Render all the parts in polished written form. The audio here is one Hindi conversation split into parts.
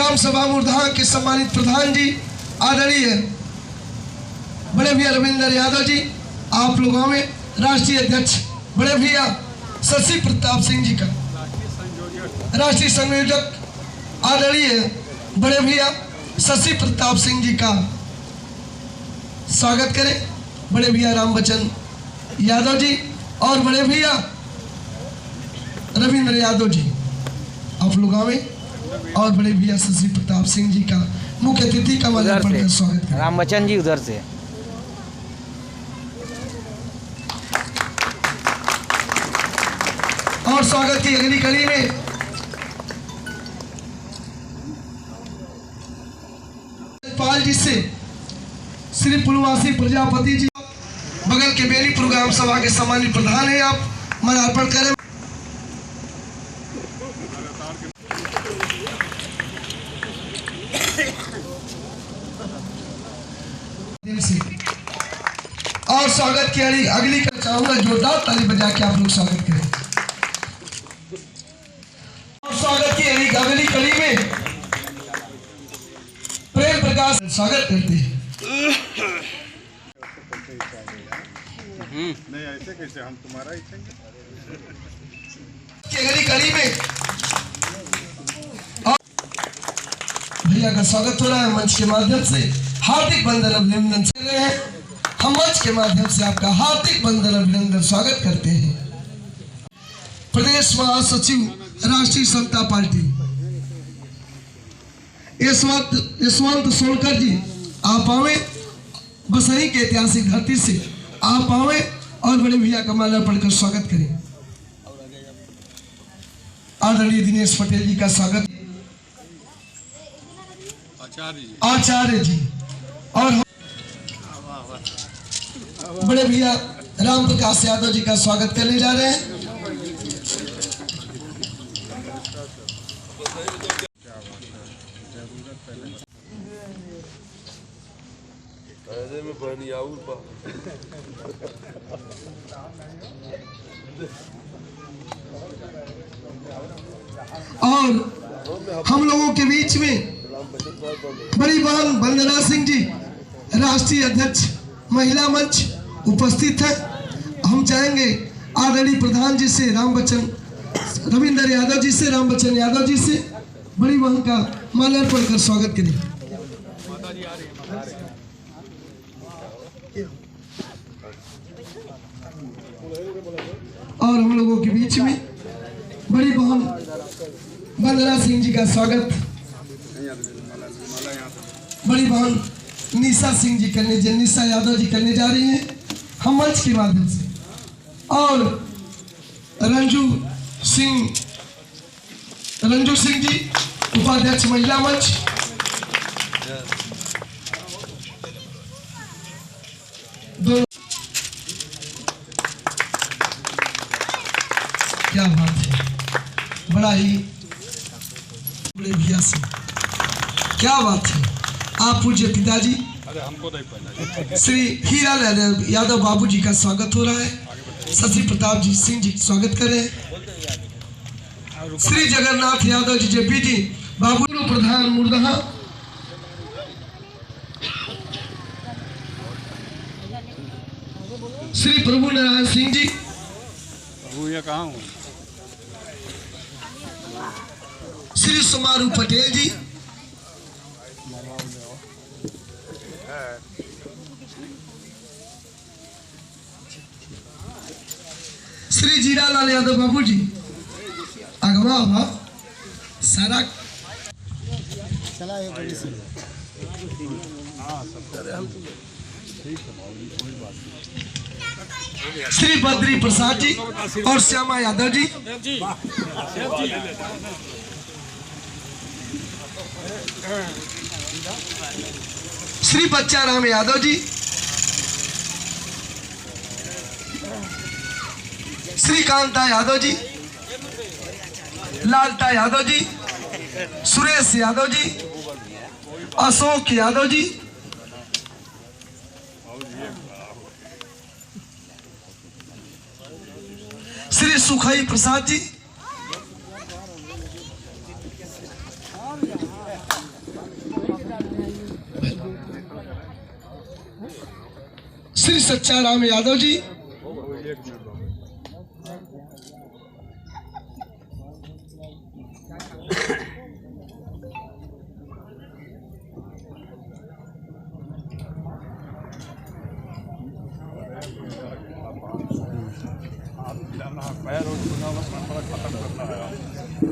ग्राम सभा मुर्दाहा के सम्मानित प्रधान जी आदरणीय बड़े भैया रविंद्र यादव जी, आप लोगों में राष्ट्रीय अध्यक्ष बड़े भैया शशि प्रताप सिंह जी का, राष्ट्रीय संयोजक आदरणीय बड़े भैया शशि प्रताप सिंह जी का स्वागत करें। बड़े भैया राम बच्चन यादव जी और बड़े भैया रविंद्र यादव जी आप लोग आवे, और बड़े भैया शशि प्रताप सिंह जी का मुख्य अतिथि का माला पढ़कर स्वागत करें। राम बच्चन जी उधर से और स्वागत की अगली कड़ी में पाल जी से श्री पुलवासी प्रजापति जी, बगल के बेनीपुर ग्राम सभा के सम्मानित प्रधान है, आप माल्यार्पण करें। और स्वागत की अगली कर चाहूंगा, जोरदार ताली बजा के आप लोग स्वागत करें। और स्वागत की अगली कड़ी में प्रेम प्रकाश स्वागत करते हैं। नहीं ऐसे कैसे, हम तुम्हारा ही अगली कड़ी में भैया का स्वागत हो रहा है मंच के माध्यम से। हार्दिक वंदन अभिनंदन कर रहे हैं, हम मंच के माध्यम से आपका हार्दिक वंदन अभिनंदन स्वागत करते हैं। प्रदेश महासचिव राष्ट्रीय समता पार्टी यशवंत सोनकर जी, आप आवे, बसई के ऐतिहासिक धरती से आप आवे और बड़े भैया का माला पढ़कर स्वागत करें। आदरणीय दिनेश पटेल जी का स्वागत, आचार्य जी, और बड़े भैया राम प्रकाश यादव जी का स्वागत करने जा रहे हैं। और हम लोगों के बीच में बड़ी बहन वंदना सिंह जी, राष्ट्रीय अध्यक्ष महिला मंच उपस्थित है। हम चाहेंगे आदरणीय प्रधान जी से रविंद्र यादव जी से, राम बच्चन यादव जी से बड़ी बहन का माल्यार्पण कर स्वागत करें। और हम लोगों के बीच में बड़ी बहन वंदना सिंह जी का स्वागत बड़ी बहन निशा सिंह जी निशा यादव जी करने जा रही हैं हम मंच के माध्यम से। और रंजू सिंह जी उपाध्यक्ष महिला मंच, क्या बात है, बड़ा ही बड़े भैया से, क्या बात है। आप पूज्य पिताजी श्री हीरा लाल यादव बाबू जी का स्वागत हो रहा है। शशि प्रताप जी सिंह जी स्वागत कर रहे हैं। श्री जगन्नाथ यादव जी जेपी जी बाबू प्रधान मुर्दाहा, श्री प्रभु नारायण सिंह जी, श्री सुमारू पटेल जी, श्री जीरा लाल यादव बाबू जी, अगवा सारा श्री बद्री प्रसाद जी और श्यामा यादव जी, श्री बच्चा राम यादव जी, श्री कांता यादव जी, लालता यादव जी, सुरेश यादव जी, अशोक यादव जी, श्री सुखई प्रसाद जी, श्री सच्चा राम यादव जी, पैर और चुनाव बड़ा खत्म करना है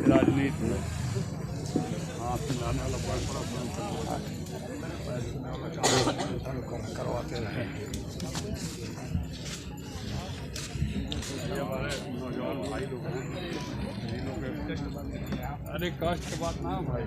राजनीति में। हाँ, पिलाने वाला बड़ा करवाते रहे। ये हमारे नौजवान भाई लोग हैं, अरे कष्ट की बात ना भाई।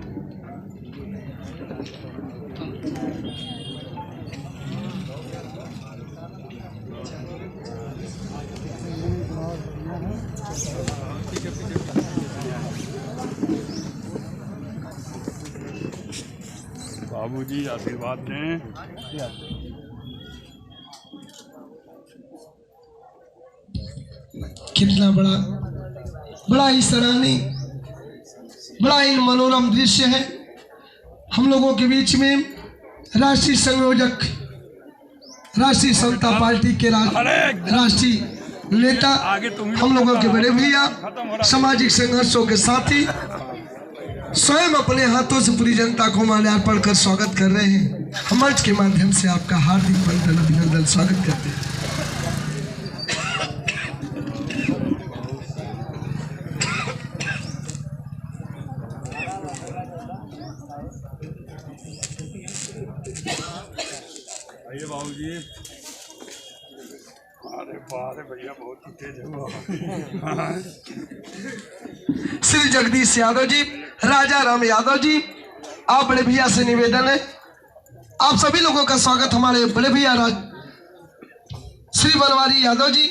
बाबूजी आशीर्वाद दें। कितना बड़ा ही सराहनीय, बड़ा ही मनोरम दृश्य है। हम लोगों के बीच में राष्ट्रीय संयोजक, राष्ट्रीय समता पार्टी के राष्ट्रीय नेता, हम लोगों के बड़े भैया, सामाजिक संघर्षों के साथी स्वयं अपने हाथों से पूरी जनता को माल्यार्पण कर स्वागत कर रहे हैं। हम मंच के माध्यम से आपका हार्दिक वंदन अभिनंदन स्वागत करते हैं। आइए बाबूजी। अरे बारे भैया बहुत तेज है। श्री जगदीश यादव जी, राजा राम यादव जी, आप बड़े भैया से निवेदन है, आप सभी लोगों का स्वागत हमारे बड़े भैया श्री बनवारी यादव जी।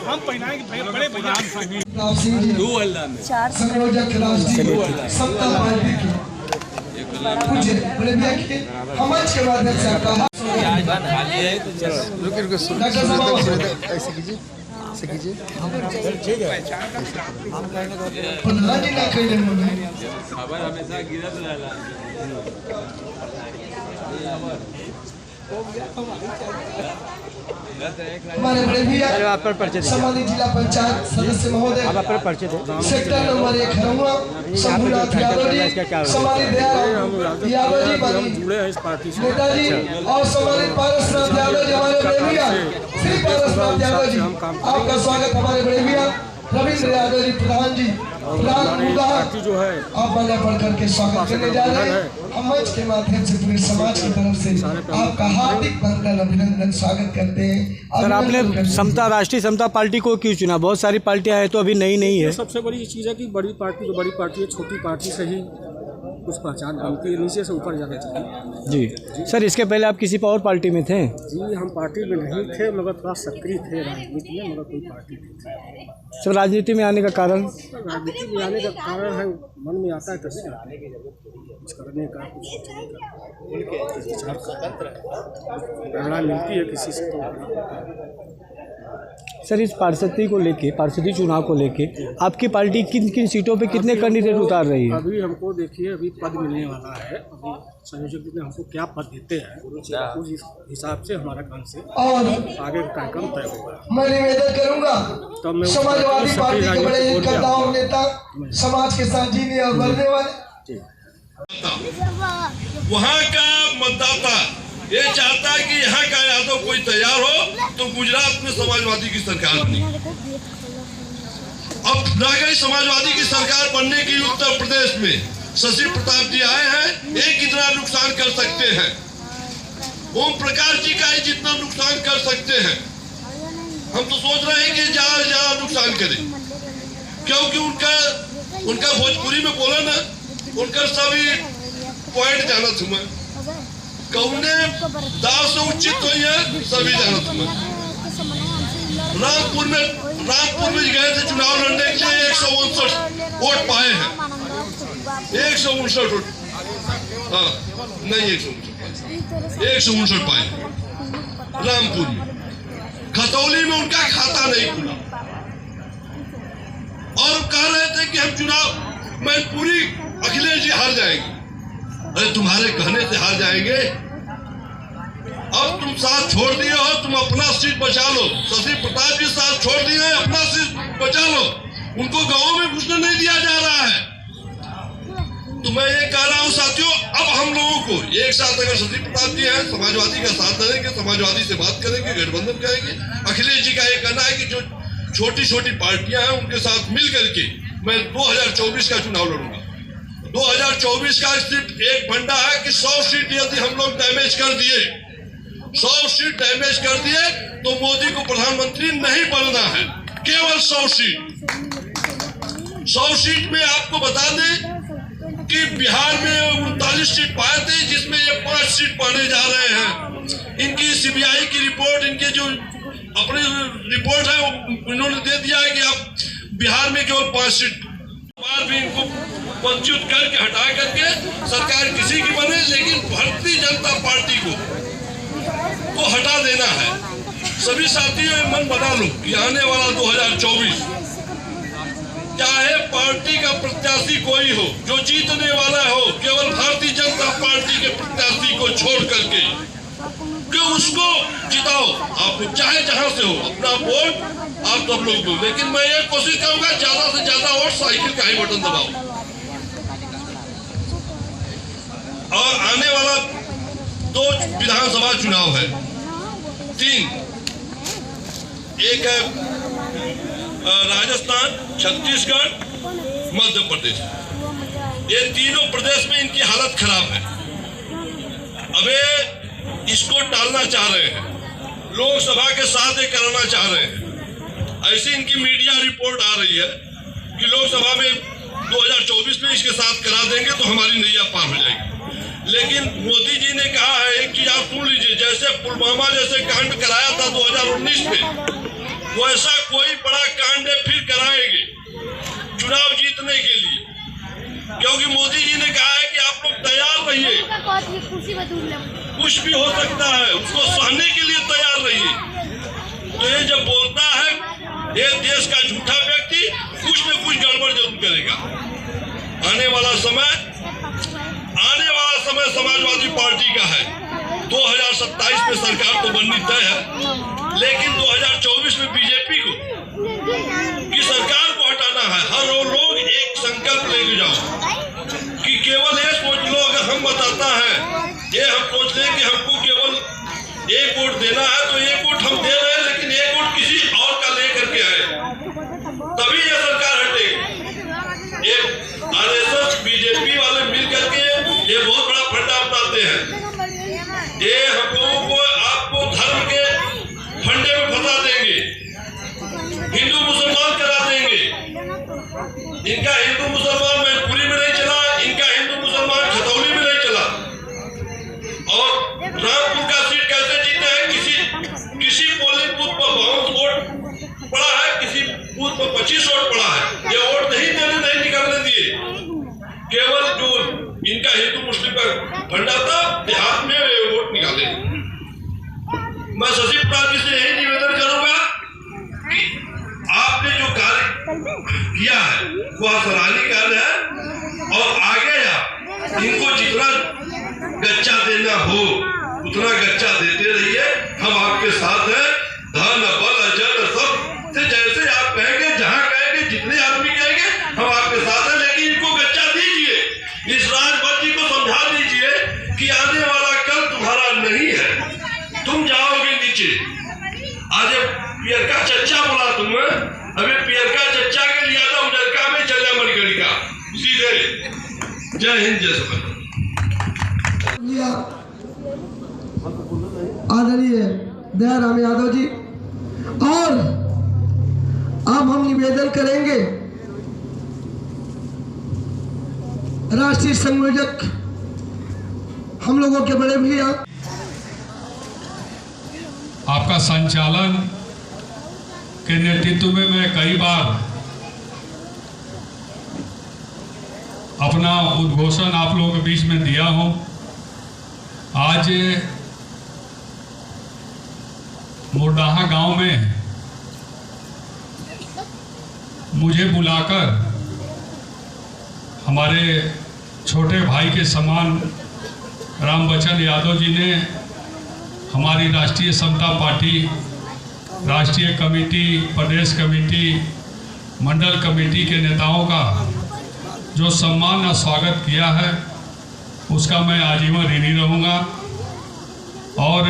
हम पहनाएंगे बड़े भैया संयोजक राष्ट्रीय समता पार्टी के पूज्य बड़े भैया के हम मंच के माध्यम से आपका ऐसे कीजिए प्रधान जी ना कह रहे खबर हमेशा गिरत रहला। हमारे बड़े भैया समाधि जिला पंचायत सदस्य महोदय, सेक्टर नंबर 1 हरुआ शंभुनाथ यादव जी, समाधि दयाल यादव जी, नेताजी और समाधि पारसनाथ यादव जी, हमारे बड़े भैया श्री पारसनाथ यादव जी, आपका स्वागत हमारे बड़े भैया रविंद्र यादव जी, प्रधान जी, प्रधान जो है आप माल्यार्पण करके स्वागत करने जा रहे हैं। हम मंच के माध्यम से पूरे समाज की तरफ से आपका हार्दिक वंदन अभिनंदन स्वागत करते हैं। सर, आपने राष्ट्रीय समता पार्टी को क्यों चुना? बहुत सारी पार्टियां हैं तो अभी नई है। सबसे बड़ी चीज़ है कि बड़ी पार्टी तो बड़ी पार्टी है, छोटी पार्टी से ही कुछ पहचान बनती है, नीचे से ऊपर जाना चाहिए। जी सर, इसके पहले आप किसी और पार्टी में थे? जी हम पार्टी में नहीं थे, मगर थोड़ा सक्रिय थे राजनीति में, मगर कोई पार्टी नहीं थी। सर, राजनीति में आने का कारण? राजनीति में आने का कारण है मन में आता है तभी कुछ करने का, कुछ प्रेरणा मिलती है किसी से तो। सर, इस पार्षदी को लेके, पार्षदी चुनाव को लेके आपकी पार्टी किन किन सीटों पे कितने कैंडिडेट उतार रही है? अभी हमको देखिए, अभी पद मिलने वाला है, अभी संयोजक जी ने हमको क्या पद देते हैं उस हिसाब से हमारा काम से और आगे का कार्यक्रम तय होगा। मैं निवेदन करूंगा तब मैं समाजवादी पार्टी के बड़े नेता और नेता, समाज के साथ जीने और बढ़ने वाले, वहाँ का मतदाता ये चाहता है कि यहाँ का यादव कोई तैयार हो तो गुजरात में समाजवादी की सरकार बनी। अब रह गई समाजवादी की सरकार बनने की उत्तर प्रदेश में शशि प्रताप जी आए हैं, ये कितना नुकसान कर सकते हैं? ओम प्रकाश जी का ही जितना नुकसान कर सकते हैं। हम तो सोच रहे हैं कि ज्यादा नुकसान करें, क्योंकि उनका भोजपुरी में बोला ना, उनका सभी पॉइंट जाना था, कौने दाव से उचित हुई है सभी जाना था। रामपुर में गए थे चुनाव वोट पाए हैं, 159 वोट, हाँ नहीं 159 पाए रामपुर में। खतौली में उनका खाता नहीं खुला और कह रहे थे कि हम चुनाव में पूरी अखिलेश जी हार जाएंगे। अरे तुम्हारे कहने से हार जाएंगे? अब तुम साथ छोड़ दिए हो, तुम अपना सीट बचा लो। शशि प्रताप जी साथ छोड़ दिए, अपना सीट बचा लो। उनको गांव में घुसने नहीं दिया जा रहा है। तो मैं ये कह रहा हूँ साथियों, अब हम लोगों को एक साथ, अगर शशि प्रताप जी हैं, समाजवादी का साथ देंगे, समाजवादी से बात करेंगे, गठबंधन करेंगे। अखिलेश जी का ये कहना है कि जो छोटी छोटी पार्टियां हैं उनके साथ मिल करके मैं 2024 का चुनाव लड़ूंगा। 2024 का सिर्फ एक फंडा है कि 100 सीट यदि हम लोग डैमेज कर दिए, 100 सीट डैमेज कर दिए तो मोदी को प्रधानमंत्री नहीं बनना है। केवल 100 सीट। 100 सीट में आपको बता दें कि बिहार में 39 सीट पाए थे, जिसमें ये 5 सीट पाने जा रहे हैं। इनकी सीबीआई की रिपोर्ट, इनके जो अपनी रिपोर्ट है उन्होंने दे दिया है कि अब बिहार में केवल 5 सीट। बार भी इनको वंचित करके हटा करके सरकार किसी की बने, लेकिन भारतीय जनता पार्टी को हटा देना है। सभी साथियों मन बना लो कि आने वाला 2024 चाहे पार्टी का प्रत्याशी कोई हो, जो जीतने वाला हो केवल भारतीय जनता पार्टी के प्रत्याशी को छोड़ करके कि उसको जिताओ। आप चाहे जहां से हो अपना वोट आप सब लोग दो, लेकिन मैं ये कोशिश करूंगा ज्यादा से ज्यादा वोट साइकिल का ही बटन दबाओ। और आने वाला 2 विधानसभा चुनाव है, 3, एक है राजस्थान, छत्तीसगढ़, मध्य प्रदेश। ये तीनों प्रदेश में इनकी हालत खराब है। अबे इसको टालना चाह रहे हैं, लोकसभा के साथ ये कराना चाह रहे हैं। ऐसी इनकी मीडिया रिपोर्ट आ रही है कि लोकसभा में 2024 में इसके साथ करा देंगे तो हमारी नैया पार हो जाएगी। लेकिन मोदी जी ने कहा है एक चीज आप सुन लीजिए, जैसे पुलवामा जैसे कांड कराया था 2019 में, वैसा कोई बड़ा कांड फिर कराएंगे चुनाव जीतने के लिए। क्योंकि मोदी जी ने कहा है कि आप लोग तैयार रहिए, कुछ भी हो सकता है, उसको सहने के लिए तैयार रहिए। तो ये जब बोलता है ये देश का झूठा व्यक्ति, कुछ न कुछ गड़बड़ जरूर करेगा। आने वाला समय समाजवादी पार्टी का है। 2027 में सरकार तो बननी तय है, लेकिन 2024 में बीजेपी की सरकार को हटाना है। हर लोग एक संकल्प लेके जाओ कि केवल ये सोच लो, अगर हम बताता है ये हम सोच लें कि हमको केवल 1 वोट देना है तो 1 वोट हम दे रहे हैं, लेकिन 1 वोट किसी और का लेकर के आए, तभी ये सरकार हटेगी। ये आरएसएस बीजेपी वाले मिल करके ये बहुत बड़ा फंडा अपनाते हैं। ये हम लोगों को आपको धर्म के फंडे में फंसा देंगे, हिंदू मुसलमान करा देंगे। इनका हिंदू मुसलमान मैनपुरी में नहीं चला, इनका हिंदू मुसलमान खतौली में नहीं चला। और रामपुर का सीट कैसे जीते हैं? किसी पोलिंग बूथ पर 52 वोट पड़ा है, किसी बूथ पर 25 वोट पड़ा है। ये वोट नहीं निकलने दिए। केवल जो इनका हिंदू मुस्लिम का फंडा था, देहात में वोट निकाले। मैं शशि प्रताप जी से यही निवेदन करूंगा कि आपने जो कार्य किया है वह सराहनीय कार्य है, और आगे आप इनको जितना गच्चा देना हो उतना गच्चा देते रहिए। हम आपके साथ हैं, धन बल जन सब से, जैसे आप कहेंगे, जहां कहेंगे, जितने आदमी कहेंगे हम आपके साथ हैं। लेकिन इनको गच्चा दीजिए, इस राजभर जी को समझा दीजिए कि आने वाला कल तुम्हारा नहीं है, तुम जाओगे नीचे। आज पियरका चच्चा बोला तुम्हें, अभी पियरका चच्चा के लिया था उजरका में चले मनगढ़ी का सीधे। जय हिंद, जय समाज। आदरणीय दयाराम यादव जी, और अब हम निवेदन करेंगे राष्ट्रीय संयोजक हम लोगों के बड़े भैया, आपका संचालन के नेतृत्व में मैं कई बार अपना उद्घोषण आप लोगों के बीच में दिया हूं। आज मोरडाहा गांव में मुझे बुलाकर हमारे छोटे भाई के समान रामबचन यादव जी ने हमारी राष्ट्रीय समता पार्टी, राष्ट्रीय कमेटी, प्रदेश कमेटी, मंडल कमेटी के नेताओं का जो सम्मान और स्वागत किया है उसका मैं आजीवन ऋणी रहूँगा। और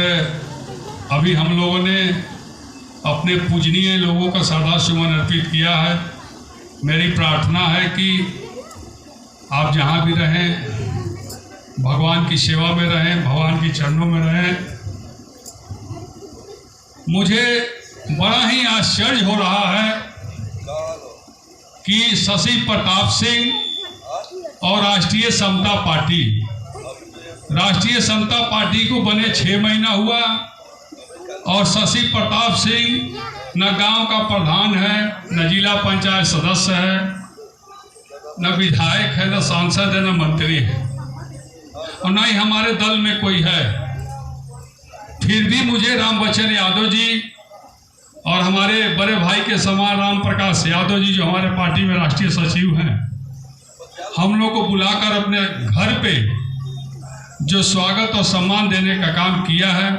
अभी हम लोगों ने अपने पूजनीय लोगों का श्रद्धासुमन अर्पित किया है। मेरी प्रार्थना है कि आप जहाँ भी रहें भगवान की सेवा में रहें, भगवान के चरणों में रहें। मुझे बड़ा ही आश्चर्य हो रहा है कि शशि प्रताप सिंह और राष्ट्रीय समता पार्टी को बने 6 महीना हुआ और शशि प्रताप सिंह न गांव का प्रधान है, न जिला पंचायत सदस्य है, न विधायक है, न सांसद है, न मंत्री है और न ही हमारे दल में कोई है। फिर भी मुझे रामबचन यादव जी और हमारे बड़े भाई के समान राम प्रकाश यादव जी जो हमारे पार्टी में राष्ट्रीय सचिव हैं, हम लोग को बुलाकर अपने घर पे जो स्वागत और सम्मान देने का काम किया है,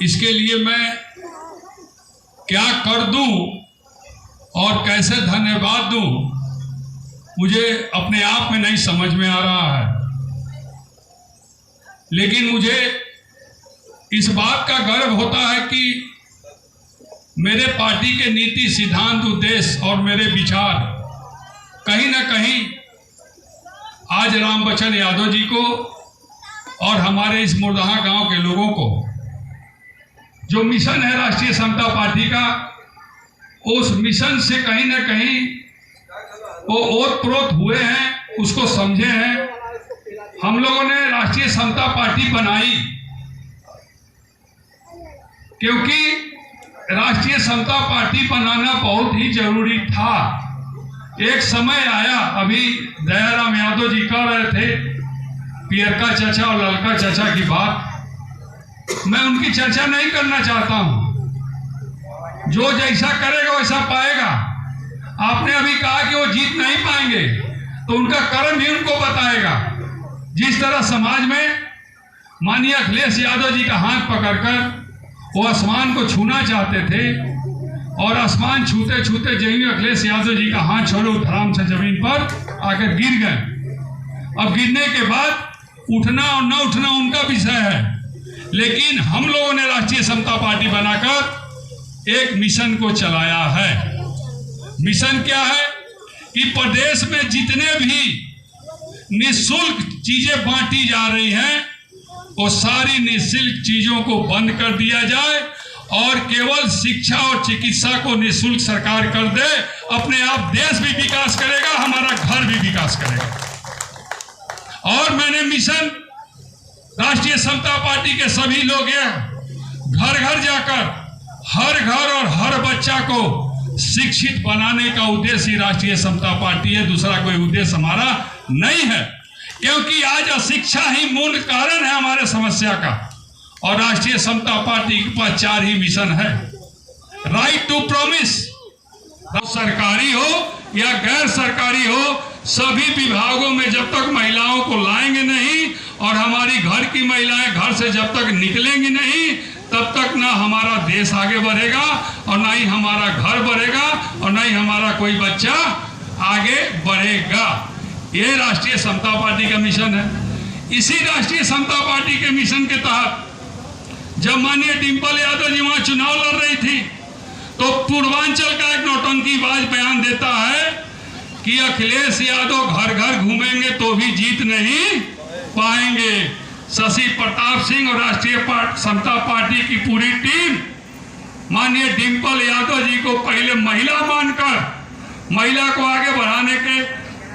इसके लिए मैं क्या कर दूं और कैसे धन्यवाद दूं मुझे अपने आप में नहीं समझ में आ रहा है। लेकिन मुझे इस बात का गर्व होता है कि मेरे पार्टी के नीति, सिद्धांत, उद्देश्य और मेरे विचार कहीं ना कहीं आज रामबचन यादव जी को और हमारे इस मोरडाहा गांव के लोगों को जो मिशन है राष्ट्रीय समता पार्टी का, उस मिशन से कहीं ना कहीं वो ओतप्रोत हुए हैं, उसको समझे हैं। हम लोगों ने राष्ट्रीय समता पार्टी बनाई क्योंकि राष्ट्रीय समता पार्टी बनाना बहुत ही जरूरी था। एक समय आया, अभी दयाराम यादव जी कह रहे थे पियरका चाचा और ललका चाचा की बात, मैं उनकी चर्चा नहीं करना चाहता हूं। जो जैसा करेगा वैसा पाएगा। आपने अभी कहा कि वो जीत नहीं पाएंगे, तो उनका कर्म भी उनको बताएगा। जिस तरह समाज में माननीय अखिलेश यादव जी का हाथ पकड़कर वो आसमान को छूना चाहते थे और आसमान छूते छूते जब अखिलेश यादव जी का हाथ छोड़े धराम से जमीन पर आकर गिर गए। अब गिरने के बाद उठना और न उठना उनका विषय है, लेकिन हम लोगों ने राष्ट्रीय समता पार्टी बनाकर एक मिशन को चलाया है। मिशन क्या है कि प्रदेश में जितने भी निःशुल्क चीजें बांटी जा रही हैं वो सारी निःशुल्क चीजों को बंद कर दिया जाए और केवल शिक्षा और चिकित्सा को निःशुल्क सरकार कर दे। अपने आप देश भी विकास करेगा, हमारा घर भी विकास करेगा। और मैंने मिशन राष्ट्रीय समता पार्टी के सभी लोग घर घर जाकर हर घर और हर बच्चा को शिक्षित बनाने का उद्देश्य ही राष्ट्रीय समता पार्टी है। दूसरा कोई उद्देश्य हमारा नहीं है, क्योंकि आज अशिक्षा ही मूल कारण है हमारे समस्या का। और राष्ट्रीय समता पार्टी के पास 4 ही मिशन है। राइट टू प्रॉमिस, सरकारी हो या गैर सरकारी हो, सभी विभागों में जब तक महिलाओं को लाएंगे नहीं और हमारी घर की महिलाएं घर से जब तक निकलेंगी नहीं, तब तक ना हमारा देश आगे बढ़ेगा और ना ही हमारा घर बढ़ेगा और ना ही हमारा कोई बच्चा आगे बढ़ेगा। ये राष्ट्रीय समता पार्टी का मिशन है। इसी राष्ट्रीय समता पार्टी के मिशन के तहत जब माननीय डिंपल यादव जी वहां चुनाव लड़ रही थी, तो पूर्वांचल का एक नौटंकीबाज बयान देता है कि अखिलेश यादव घर घर घूमेंगे तो भी जीत नहीं पाएंगे। शशि प्रताप सिंह और राष्ट्रीय समता पार्टी की पूरी टीम माननीय डिंपल यादव जी को पहले महिला मानकर, महिला को आगे बढ़ाने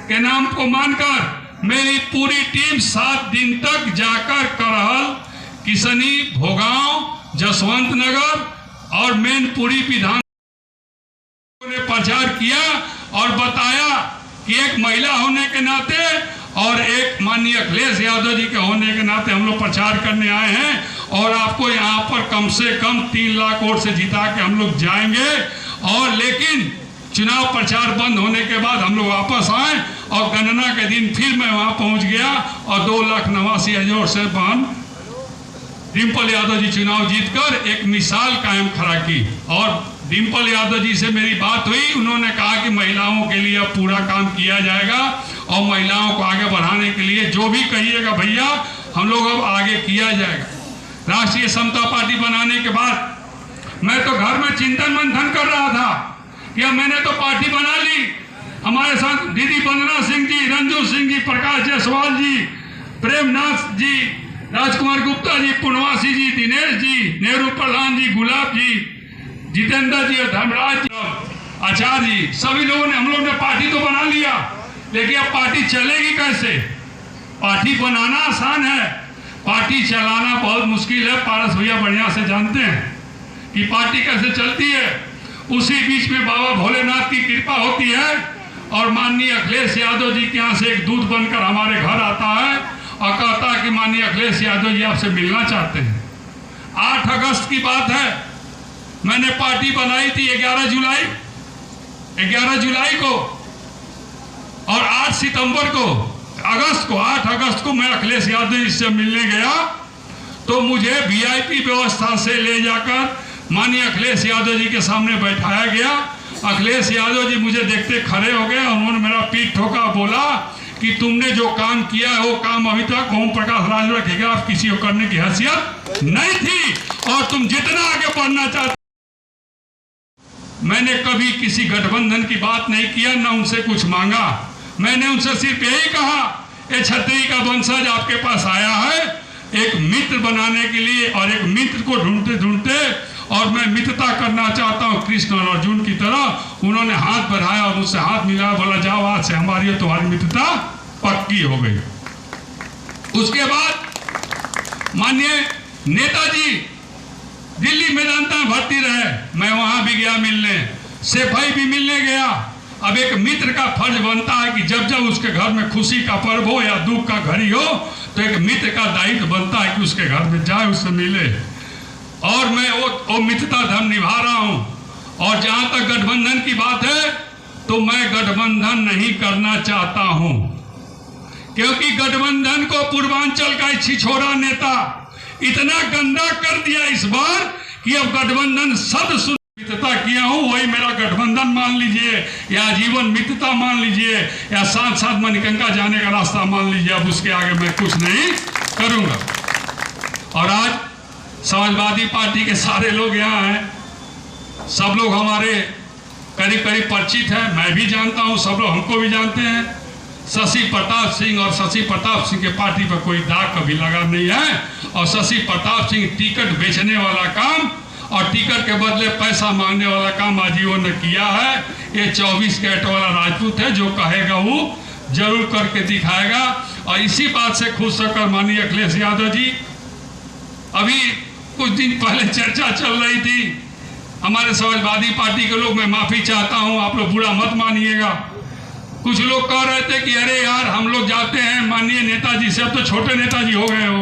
के नाम को मानकर मेरी पूरी टीम 7 दिन तक जाकर करहल, किसनी, भोगांव, जसवंत नगर और मैनपुरी विधान ने प्रचार किया और बताया कि एक महिला होने के नाते और एक माननीय अखिलेश यादव जी के होने के नाते हम लोग प्रचार करने आए हैं और आपको यहाँ पर कम से कम 3 लाख वोट से जिता के हम लोग जाएंगे। और लेकिन चुनाव प्रचार बंद होने के बाद हम लोग वापस आए और गणना के दिन फिर मैं वहाँ पहुँच गया और 2,89,000 से बहन डिम्पल यादव जी चुनाव जीतकर एक मिसाल कायम खड़ा की। और डिम्पल यादव जी से मेरी बात हुई, उन्होंने कहा कि महिलाओं के लिए अब पूरा काम किया जाएगा और महिलाओं को आगे बढ़ाने के लिए जो भी कहिएगा भैया हम लोग अब आगे किया जाएगा। राष्ट्रीय समता पार्टी बनाने के बाद मैं तो घर में चिंतन मंथन कर रहा था कि अब मैंने तो पार्टी बना ली, हमारे साथ दीदी वंदना सिंह जी, रंजू सिंह जी, प्रकाश जायसवाल जी, प्रेमनाथ जी, राजकुमार गुप्ता जी, पूर्णवासी जी, दिनेश जी, नेहरू प्रधान जी, गुलाब जी, जितेंद्र जी और धर्मराज जी, आचार्य जी, सभी लोगों ने हम लोगों ने पार्टी तो बना लिया, लेकिन अब पार्टी चलेगी कैसे? पार्टी बनाना आसान है, पार्टी चलाना बहुत मुश्किल है। पारस भैया बढ़िया से जानते हैं कि पार्टी कैसे चलती है। उसी बीच में बाबा भोलेनाथ की कृपा होती है और माननीय अखिलेश यादव जी के यहाँ से एक दूत बनकर हमारे घर आता है और कहता है कि माननीय अखिलेश यादव जी आपसे मिलना चाहते हैं। 8 अगस्त की बात है, मैंने पार्टी बनाई थी 11 जुलाई को और 8 सितंबर को 8 अगस्त को मैं अखिलेश यादव जी से मिलने गया तो मुझे VIP व्यवस्था से ले जाकर माननीय अखिलेश यादव जी के सामने बैठाया गया। अखिलेश यादव जी मुझे देखते खड़े हो गए और उन्होंने मेरा पीठ ठोका, बोला कि तुमने जो काम किया है वो काम अभी तक ओम प्रकाश राजभर के खिलाफ किसी को करने की हैसियत नहीं थी और तुम जितना आगे बढ़ना चाहते। मैंने कभी किसी गठबंधन की बात नहीं किया, न उनसे कुछ मांगा। मैंने उनसे सिर्फ यही कहा, ये छतरी का वंशज आपके पास आया है एक मित्र बनाने के लिए और एक मित्र को ढूंढते ढूंढते, और मैं मित्रता करना चाहता हूँ कृष्ण और अर्जुन की तरह। उन्होंने हाथ बढ़ाया और मुझसे हाथ मिलाया, बोला जाओ आज से हमारी और तुम्हारी मित्रता पक्की हो गई। उसके बाद माननीय नेताजी दिल्ली मेदांता में भर्ती रहे, मैं वहां भी गया मिलने, सेफाई भी मिलने गया। अब एक मित्र का फर्ज बनता है कि जब जब उसके घर में खुशी का पर्व हो या दुख का घड़ी हो तो एक मित्र का दायित्व बनता है कि उसके घर में जाए, उससे मिले। और मैं वो मित्रता धर्म निभा रहा हूं। और जहां तक गठबंधन की बात है तो मैं गठबंधन नहीं करना चाहता हूं, क्योंकि गठबंधन को पूर्वांचल का छिछोरा नेता इतना गंदा कर दिया इस बार कि अब गठबंधन सद मित्रता किया हूं वही मेरा गठबंधन मान लीजिए या जीवन मित्रता मान लीजिए या साथ साथ मणिकंका जाने का रास्ता मान लीजिए, अब उसके आगे मैं कुछ नहीं करूंगा। और आज समाजवादी पार्टी के सारे लोग यहाँ हैं, सब लोग हमारे करीब करीब परिचित हैं, मैं भी जानता हूँ, सब लोग हमको भी जानते हैं। शशि प्रताप सिंह और शशि प्रताप सिंह के पार्टी पर कोई दाग कभी लगा नहीं है और शशि प्रताप सिंह टिकट बेचने वाला काम और टिकट के बदले पैसा मांगने वाला काम आजीवन ने किया है। ये 24 कैरेट वाला राजपूत है, जो कहेगा वो जरूर करके दिखाएगा। और इसी बात से खुश होकर माननीय अखिलेश यादव जी, अभी कुछ दिन पहले चर्चा चल रही थी हमारे समाजवादी पार्टी के लोग, मैं माफी चाहता हूं, आप लोग बुरा मत मानिएगा। कुछ लोग कह रहे थे कि अरे यार हम लोग जाते हैं माननीय नेताजी से, अब तो छोटे नेताजी हो गए हो,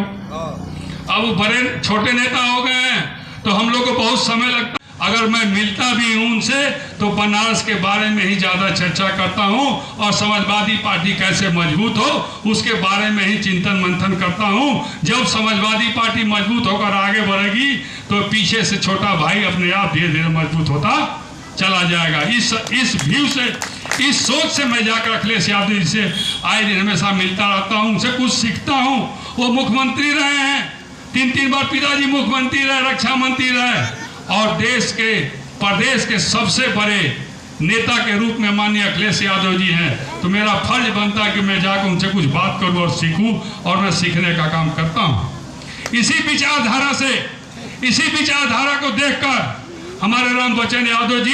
अब वो बड़े छोटे नेता हो गए हैं तो हम लोग को बहुत समय लगता है। अगर मैं मिलता भी हूं उनसे तो बनारस के बारे में ही ज्यादा चर्चा करता हूं और समाजवादी पार्टी कैसे मजबूत हो उसके बारे में ही चिंतन मंथन करता हूं। जब समाजवादी पार्टी मजबूत होकर आगे बढ़ेगी तो पीछे से छोटा भाई अपने आप धीरे धीरे मजबूत होता चला जाएगा। इस व्यू से, इस सोच से मैं जाकर अखिलेश यादव जी से आए दिन हमेशा मिलता रहता हूं, उनसे कुछ सीखता हूं। वो मुख्यमंत्री रहे हैं, 3 बार पिताजी मुख्यमंत्री रहे, रक्षा मंत्री रहे और प्रदेश के सबसे बड़े नेता के रूप में माननीय अखिलेश यादव जी हैं। तो मेरा फर्ज बनता है कि मैं जाकर उनसे कुछ बात करूं और सीखूं और मैं सीखने का काम करता हूं। इसी विचारधारा को देखकर हमारे राम बच्चन यादव जी